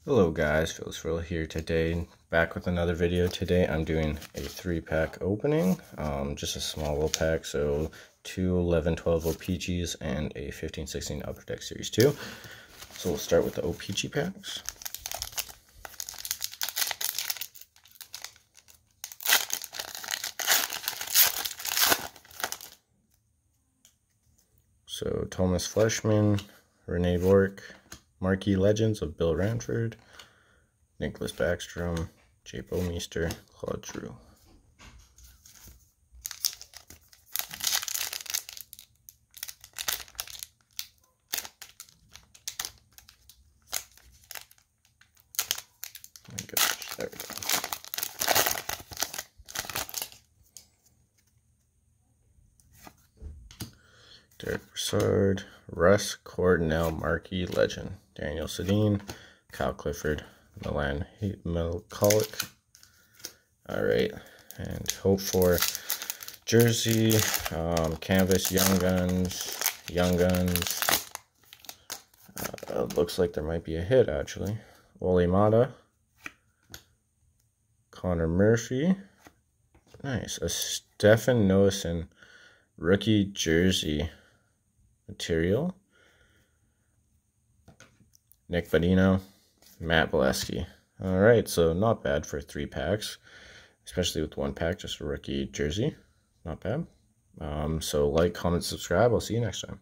Hello guys, Phil's here today, back with another video. Today I'm doing a 3-pack opening, just a small little pack, so 2 11-12 OPGs and a 15-16 Upper Deck Series 2. So we'll start with the OPG packs. So Thomas Fleshman, Renee Bork, Marquee Legends of Bill Ranford, Nicholas Backstrom, Jay Bouwmeester, Claude Giroux. Oh my gosh, there we go. Derek Brassard, Russ Cornell, Marquee Legend, Daniel Sedin, Kyle Clifford, Milan McCulloch. Alright, and hope for jersey, canvas, Young Guns. Looks like there might be a hit actually. Wally Mata, Connor Murphy, nice. A Stefan Noesen rookie jersey material. Nick Vadino, Matt Bolesky. Alright, so not bad for 3 packs, especially with 1 pack, just a rookie jersey. Not bad. So like, comment, subscribe. I'll see you next time.